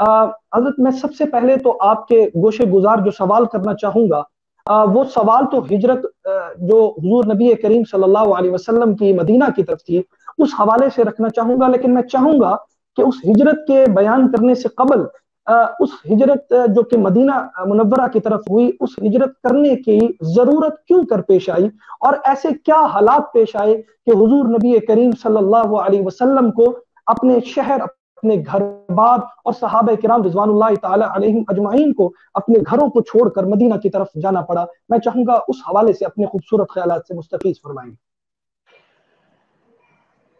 حضرت میں سب سے پہلے تو آپ کے گوشے گزار جو سوال کرنا چاہوں گا، وہ سوال تو ہجرت جو حضور نبی کریم صلی اللہ علیہ وسلم کی مدینہ کی طرف تھی اس حوالے سے رکھنا چاہوں گا، لیکن میں چاہوں گا کہ اس ہجرت کے بیان کرنے سے قبل اس ہجرت جو کہ مدینہ منورہ کی طرف ہوئی، اس ہجرت کرنے کی ضرورت کیوں کر پیش آئی، اور ایسے کیا حالات پیش آئے کہ حضور نبی کریم صلی اللہ علیہ وسلم کو اپنے شہر، اپنے گھر بار اور صحابہ کرام رضوان اللہ تعالی علیہم اجمعین کو اپنے گھروں کو چھوڑ کر مدینہ کی طرف جانا پڑا؟ میں چاہوں گا اس حوالے سے اپنے خوبصورت خیالات سے مستفیض فرمائیں۔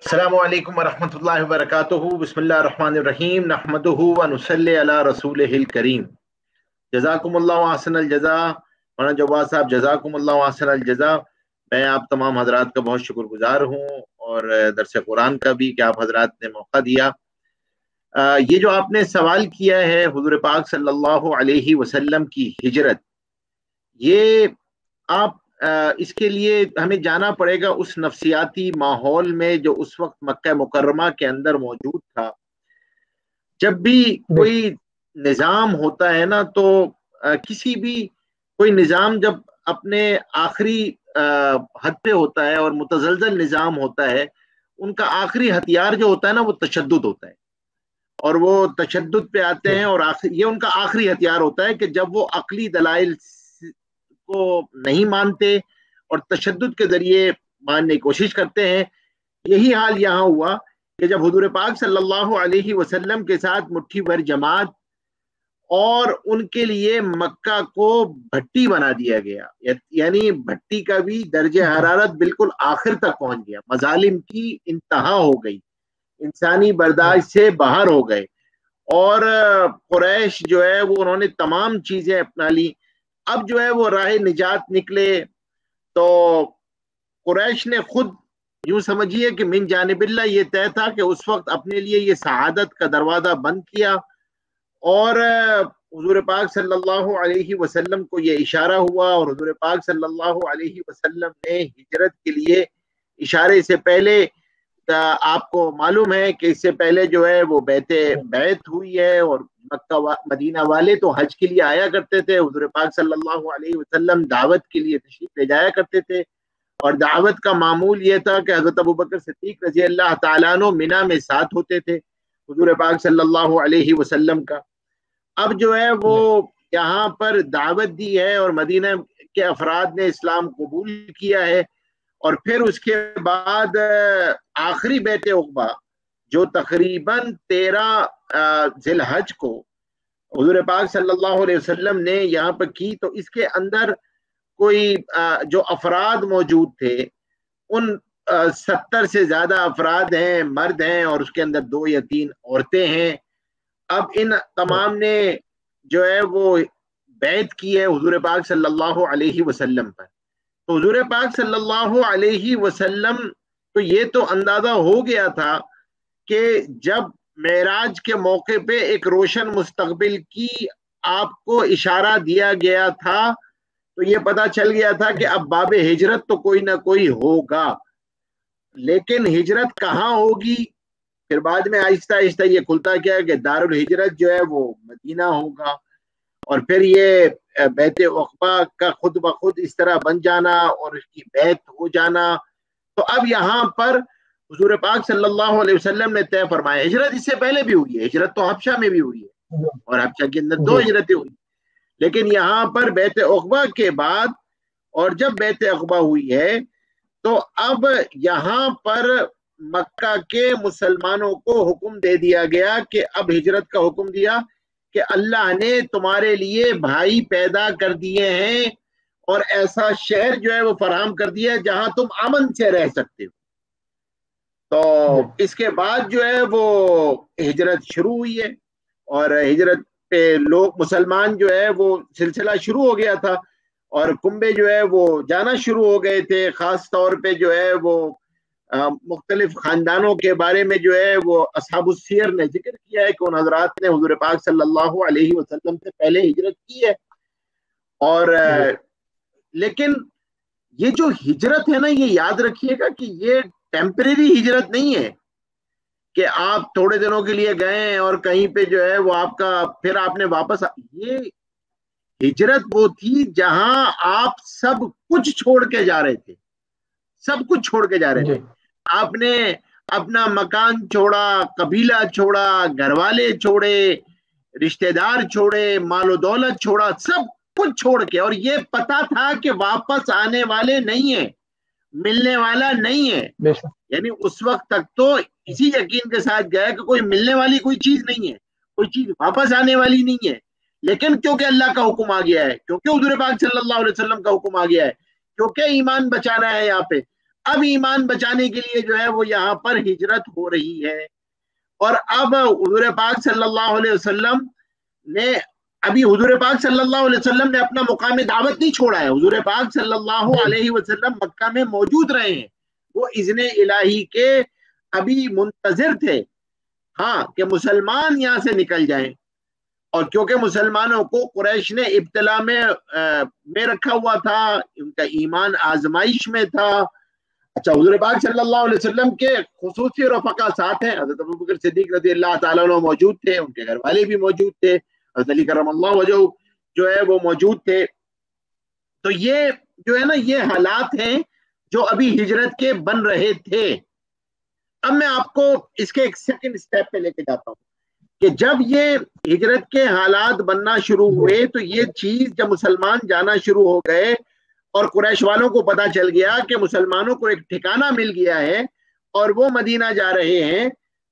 السلام علیکم ورحمۃ اللہ وبرکاتہ۔ بسم اللہ الرحمن الرحیم، نحمدہ ونصلی علی رسولہ الکریم۔ جزاکم اللہ احسن الجزاء مولانا جواد صاحب، جزاکم اللہ احسن الجزاء۔ میں آپ تمام حضرات کا بہت شکر گزار ہوں، اور درس قرآن کا بھی کہ آپ حضرات نے موقع دیا۔ یہ جو آپ نے سوال کیا ہے حضور پاک صلی اللہ علیہ وسلم کی ہجرت، یہ آپ اس کے لیے ہمیں جانا پڑے گا اس نفسیاتی ماحول میں جو اس وقت مکہ مکرمہ کے اندر موجود تھا۔ جب بھی کوئی نظام ہوتا ہے نا، تو کسی بھی کوئی نظام جب اپنے آخری حد پہ ہوتا ہے اور متزلزل نظام ہوتا ہے، ان کا آخری ہتھیار جو ہوتا ہے نا وہ تشدد ہوتا ہے، اور وہ تشدد پہ آتے ہیں، اور یہ ان کا آخری ہتھیار ہوتا ہے کہ جب وہ عقلی دلائل کو نہیں مانتے اور تشدد کے ذریعے ماننے کی کوشش کرتے ہیں۔ یہی حال یہاں ہوا کہ جب حضور پاک صلی اللہ علیہ وسلم کے ساتھ مٹھی بھر جماعت اور ان کے لیے مکہ کو بھٹی بنا دیا گیا، یعنی بھٹی کا بھی درجہ حرارت بالکل آخر تک پہنچ گیا، مظالم کی انتہا ہو گئی، انسانی برداشت سے باہر ہو گئے، اور قریش جو ہے وہ انہوں نے تمام چیزیں اپنا لی۔ اب جو ہے وہ راہ نجات نکلے تو قریش نے خود یوں سمجھیے کہ من جانب اللہ یہ طے تھا کہ اس وقت اپنے لیے یہ سعادت کا دروازہ بند کیا، اور حضور پاک صلی اللہ علیہ وسلم کو یہ اشارہ ہوا، اور حضور پاک صلی اللہ علیہ وسلم نے ہجرت کے لیے اشارے سے پہلے، آپ کو معلوم ہے کہ اس سے پہلے جو ہے وہ بیعت ہوئی ہے، اور مکہ مدینہ والے تو حج کے لیے آیا کرتے تھے، حضور پاک صلی اللہ علیہ وسلم دعوت کے لیے تشریف لے جایا کرتے تھے، اور دعوت کا معمول یہ تھا کہ حضرت ابوبکر صدیق رضی اللہ تعالیٰ عنہ مینا میں ساتھ ہوتے تھے حضور پاک صلی اللہ علیہ وسلم کا۔ اب جو ہے وہ یہاں پر دعوت دی ہے، اور مدینہ کے افراد نے اسلام قبول کیا ہے، اور پھر اس کے بعد آخری بیعت عقبہ جو تقریباً 13 ذی الحج کو حضور پاک صلی اللہ علیہ وسلم نے یہاں پر کی، تو اس کے اندر کوئی جو افراد موجود تھے ان 70 سے زیادہ افراد ہیں، مرد ہیں، اور اس کے اندر 2 یا 3 عورتیں ہیں۔ اب ان تمام نے جو ہے وہ بیعت کی ہے حضور پاک صلی اللہ علیہ وسلم پر۔ تو حضور پاک صلی اللہ علیہ وسلم تو یہ تو اندازہ ہو گیا تھا کہ جب معراج کے موقع پہ ایک روشن مستقبل کی آپ کو اشارہ دیا گیا تھا، تو یہ پتہ چل گیا تھا کہ اب باب ہجرت تو کوئی نہ کوئی ہوگا، لیکن ہجرت کہاں ہوگی؟ پھر بعد میں آہستہ آہستہ یہ کھلتا کیا کہ دار الہجرت جو ہے وہ مدینہ ہوگا، اور پھر یہ بیعت عقبہ کا خود بخود اس طرح بن جانا اور اس کی بیعت ہو جانا۔ تو اب یہاں پر حضور پاک صلی اللہ علیہ وسلم نے طے فرمایا، ہجرت اس سے پہلے بھی ہوئی ہے، ہجرت تو حبشہ میں بھی ہوئی ہے، اور حبشہ کے اندر 2 ہجرتیں ہوئی، لیکن یہاں پر بیعت عقبہ کے بعد، اور جب بیعت عقبہ ہوئی ہے تو اب یہاں پر مکہ کے مسلمانوں کو حکم دے دیا گیا کہ اب ہجرت کا حکم دیا کہ اللہ نے تمہارے لیے بھائی پیدا کر دیے ہیں، اور ایسا شہر جو ہے وہ فراہم کر دیا ہے جہاں تم امن سے رہ سکتے ہو۔ تو اس کے بعد جو ہے وہ ہجرت شروع ہوئی ہے، اور ہجرت پہ لوگ مسلمان جو ہے وہ سلسلہ شروع ہو گیا تھا، اور کنبے جو ہے وہ جانا شروع ہو گئے تھے۔ خاص طور پہ جو ہے وہ مختلف خاندانوں کے بارے میں جو ہے وہ اصحاب السیر نے ذکر کیا ہے کہ ان حضرات نے حضور پاک صلی اللہ علیہ وسلم سے پہلے ہجرت کی ہے، اور لیکن یہ جو ہجرت ہے نا، یہ یاد رکھیے گا کہ یہ ٹیمپریری ہجرت نہیں ہے، کہ آپ تھوڑے دنوں کے لیے گئے اور کہیں پہ جو ہے وہ آپ کا پھر آپ نے واپس یہ ہجرت وہ تھی جہاں آپ سب کچھ چھوڑ کے جا رہے تھے، سب کچھ چھوڑ کے جا رہے تھے. آپ نے اپنا مکان چھوڑا، قبیلہ چھوڑا، گھر والے چھوڑے، رشتہ دار چھوڑے، مال و دولت چھوڑا، سب کچھ چھوڑ کے، اور یہ پتا تھا کہ واپس آنے والے نہیں ہیں، ملنے والا نہیں ہے. یعنی اس وقت تک تو اسی یقین کے ساتھ گیا کہ کوئی ملنے والی کوئی چیز نہیں ہے، کوئی چیز واپس آنے والی نہیں ہے. لیکن کیونکہ اللہ کا حکم آ گیا ہے، کیونکہ حضور پاک صلی اللہ علیہ وسلم کا حکم آ گیا ہے، کیونکہ ایمان بچانا ہے یہاں پہ، اب ایمان بچانے کے لیے جو ہے وہ یہاں پر ہجرت ہو رہی ہے. اور اب حضور پاک صلی اللہ علیہ وسلم نے حضور پاک صلی اللہ علیہ وسلم نے اپنا مقام دعوت نہیں چھوڑا ہے. حضور پاک صلی اللہ علیہ وسلم مکہ میں موجود رہے ہیں، وہ اذن الہی کے ابھی منتظر تھے، ہاں، کہ مسلمان یہاں سے نکل جائیں. اور کیونکہ مسلمانوں کو قریش نے ابتلا میں رکھا ہوا تھا، ان کا ایمان آزمائش میں تھا. اچھا، حضور پاک صلی اللہ علیہ وسلم کے خصوصی رفقا ساتھ ہیں، حضرت ابوبکر صدیق رضی اللہ تعالیٰ عنہ موجود تھے، ان کے گھر والے بھی موجود تھے، حضرت علی کرم اللہ وجہہ جو ہے وہ موجود تھے. تو یہ جو ہے نا یہ حالات ہیں جو ابھی ہجرت کے بن رہے تھے. اب میں آپ کو اس کے ایک سیکنڈ سٹیپ پہ لے کے جاتا ہوں کہ جب یہ ہجرت کے حالات بننا شروع ہوئے تو یہ چیز جب مسلمان جانا شروع ہو گئے اور قریش والوں کو پتا چل گیا کہ مسلمانوں کو ایک ٹھکانہ مل گیا ہے اور وہ مدینہ جا رہے ہیں،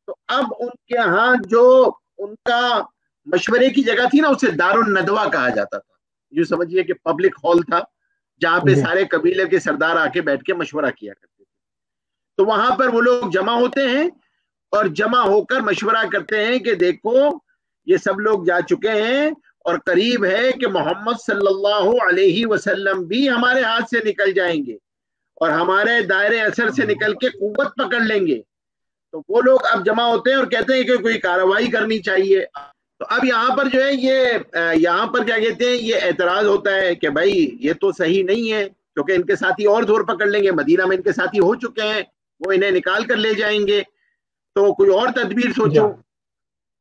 تو اب ان کے ہاں جو ان کا مشورے کی جگہ تھی نا، اسے دار الندوہ کہا جاتا تھا. یوں سمجھیے کہ پبلک ہال تھا جہاں پہ سارے قبیلے کے سردار آ کے بیٹھ کے مشورہ کیا کرتے تھے. تو وہاں پر وہ لوگ جمع ہوتے ہیں اور جمع ہو کر مشورہ کرتے ہیں کہ دیکھو یہ سب لوگ جا چکے ہیں اور قریب ہے کہ محمد صلی اللہ علیہ وسلم بھی ہمارے ہاتھ سے نکل جائیں گے اور ہمارے دائرے اثر سے نکل کے قوت پکڑ لیں گے. تو وہ لوگ اب جمع ہوتے ہیں اور کہتے ہیں کہ کوئی کارروائی کرنی چاہیے. تو اب یہاں پر جو ہے یہاں پر کیا کہتے ہیں، یہ اعتراض ہوتا ہے کہ بھائی یہ تو صحیح نہیں ہے، کیونکہ ان کے ساتھی اور زور پکڑ لیں گے، مدینہ میں ان کے ساتھی ہو چکے ہیں، وہ انہیں نکال کر لے جائیں گے، تو کوئی اور تدبیر سوچو.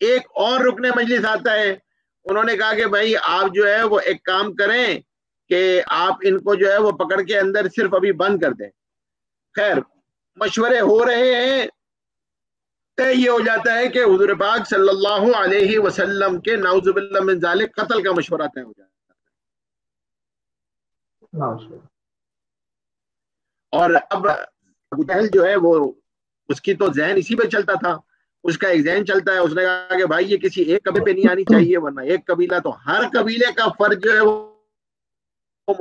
ایک اور رکن مجلس آتا ہے، انہوں نے کہا کہ بھائی آپ جو ہے وہ ایک کام کریں کہ آپ ان کو جو ہے وہ پکڑ کے اندر صرف ابھی بند کر دیں. خیر، مشورے ہو رہے ہیں، طے یہ ہو جاتا ہے کہ حضور پاک صلی اللہ علیہ وسلم کے نعوذ باللہ من ذالک قتل کا مشورہ طے ہو جاتا ہے. اور اب ابو جہل جو ہے وہ اس کی تو ذہن اسی پہ چلتا تھا، اس کا ایک ذہن چلتا ہے، اس نے کہا کہ بھائی یہ کسی ایک قبیلے پہ نہیں آنی چاہیے، ورنہ ایک قبیلہ تو ہر قبیلے کا فرض جو ہے وہ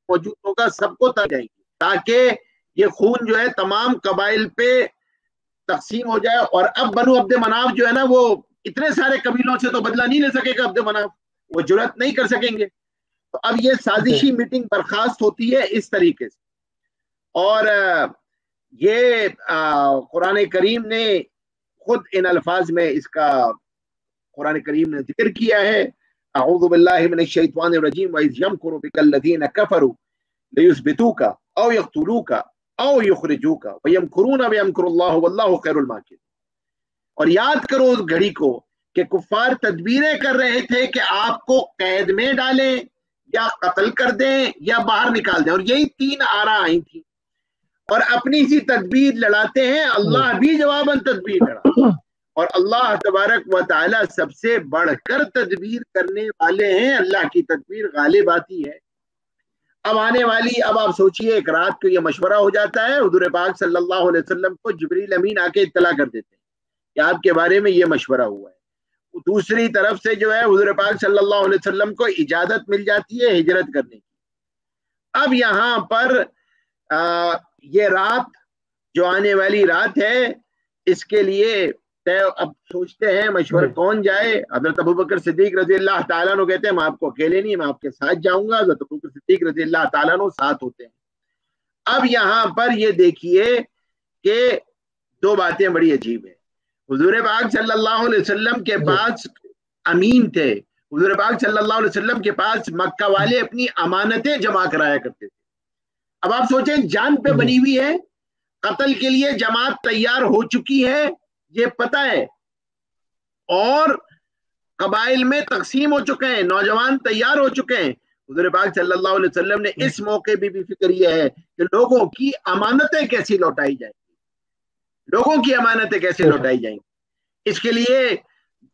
موجود ہوگا، سب کو تر جائیں گے تاکہ یہ خون جو ہے تمام قبائل پہ تقسیم ہو جائے. اور اب بنو عبد مناف جو ہے نا وہ اتنے سارے قبیلوں سے تو بدلہ نہیں لے سکے گا عبد مناف، وہ جرأت نہیں کر سکیں گے. تو اب یہ سازشی میٹنگ برخاست ہوتی ہے اس طریقے سے. اور یہ قرآن کریم نے خود ان الفاظ میں اس کا قرآن کریم نے ذکر کیا ہے، اعوذ باللہ من الشیطان الرجیم وَإِذْ يَمْكُرُ بِكَ الَّذِينَ كَفَرُوا لِيُثْبِتُوكَ أَوْ يَقْتُلُوكَ أَوْ يُخْرِجُوكَ وَيَمْكُرُونَ وَيَمْكُرُ اللَّهُ وَاللَّهُ خَيْرُ الْمَاكِرِينَ. اور یاد کرو اس گھڑی کو کہ کفار تدبیریں کر رہے تھے کہ آپ کو قید میں ڈالیں یا قتل کر دیں یا باہر نکال دیں، اور یہی تین آرا آئی تھی. اور اپنی سی تدبیر لڑاتے ہیں، اللہ بھی جواباً تدبیر لڑا، اور اللہ تبارک و تعالی سب سے بڑھ کر تدبیر کرنے والے ہیں. اللہ کی تدبیر غالب آتی ہے. اب آنے والی، اب آپ سوچئے ایک رات کو یہ مشورہ ہو جاتا ہے، حضور پاک صلی اللہ علیہ وسلم کو جبریل امین آ کے اطلاع کر دیتے ہیں کہ آپ کے بارے میں یہ مشورہ ہوا ہے. دوسری طرف سے جو ہے حضور پاک صلی اللہ علیہ وسلم کو اجازت مل جاتی ہے ہجرت کرنے کی. اب یہاں پر یہ رات جو آنے والی رات ہے اس کے لیے اب سوچتے ہیں مشورہ کون جائے. حضرت ابوبکر صدیق رضی اللہ تعالیٰ عنہ کہتے ہیں میں آپ کو اکیلے نہیں، میں آپ کے ساتھ جاؤں گا. حضرت ابوبکر صدیق رضی اللہ تعالیٰ عنہ ساتھ ہوتے ہیں. اب یہاں پر یہ دیکھیے کہ دو باتیں بڑی عجیب ہیں. حضور پاک صلی اللہ علیہ وسلم کے پاس امین تھے، حضور پاک صلی اللہ علیہ وسلم کے پاس مکہ والے اپنی امانتیں جمع کرایا کرتے تھے. اب آپ سوچیں جان پہ بنی ہوئی ہے، قتل کے لیے جماعت تیار ہو چکی ہے، یہ پتہ ہے، اور قبائل میں تقسیم ہو چکے ہیں، نوجوان تیار ہو چکے ہیں. حضور پاک صلی اللہ علیہ وسلم نے اس موقع بھی فکر یہ ہے کہ لوگوں کی امانتیں کیسی لوٹائی جائیں گی، لوگوں کی امانتیں کیسے لوٹائی جائیں گی. اس کے لیے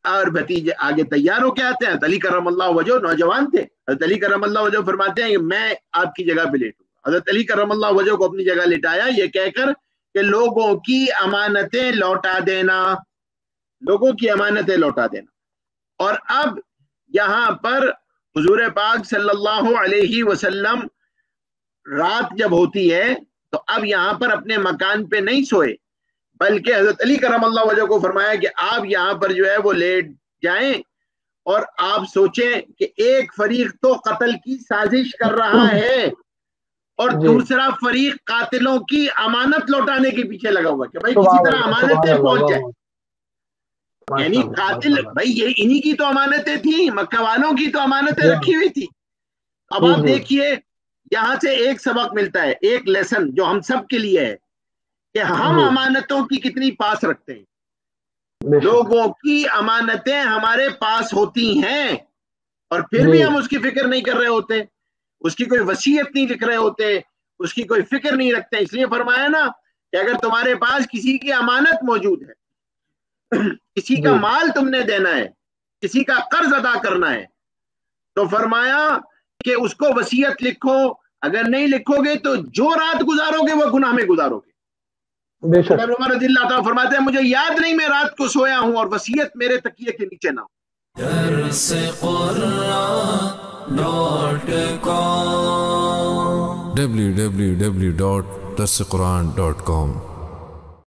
اور بھتیجے آگے تیار ہو کے آتے ہیں. علی کرم اللہ وجہ نوجوان تھے. حضرت علی کرم اللہ وجہ فرماتے ہیں کہ میں آپ کی جگہ پہ لیٹوں. حضرت علی کرم اللہ وجہ کو اپنی جگہ لٹایا یہ کہہ کر کہ لوگوں کی امانتیں لوٹا دینا، لوگوں کی امانتیں لوٹا دینا. اور اب یہاں پر حضور پاک صلی اللہ علیہ وسلم رات جب ہوتی ہے تو اب یہاں پر اپنے مکان پہ نہیں سوئے، بلکہ حضرت علی کرم اللہ وجہ کو فرمایا کہ آپ یہاں پر جو ہے وہ لیٹ جائیں، اور آپ سوچیں کہ ایک فریق تو قتل کی سازش کر رہا ہے اور دوسرا فریق قاتلوں کی امانت لوٹانے کے پیچھے لگا ہوا کہ بھائی کسی طرح امانتیں پہنچ جائیں. یعنی قاتل بھائی یہ انہی کی تو امانتیں تھیں، مکہ والوں کی تو امانتیں رکھی ہوئی تھی. اب آپ دیکھیے یہاں سے ایک سبق ملتا ہے، ایک لیسن جو ہم سب کے لیے ہے کہ ہم امانتوں کی کتنی پاس رکھتے ہیں. لوگوں کی امانتیں ہمارے پاس ہوتی ہیں اور پھر بھی ہم اس کی فکر نہیں کر رہے ہوتے، اس کی کوئی وصیت نہیں لکھ رہے ہوتے، اس کی کوئی فکر نہیں رکھتے. اس لیے فرمایا نا کہ اگر تمہارے پاس کسی کی امانت موجود ہے، کسی کا مال تم نے دینا ہے، کسی کا قرض ادا کرنا ہے، تو فرمایا کہ اس کو وصیت لکھو. اگر نہیں لکھو گے تو جو رات گزارو گے وہ گناہ میں گزارو گے. بے شک عمر رضی اللہ تعالیٰ فرماتے ہیں مجھے یاد نہیں میں رات کو سویا ہوں اور وصیت میرے تکیے کے نیچے نہ ہو. www.darsequran.com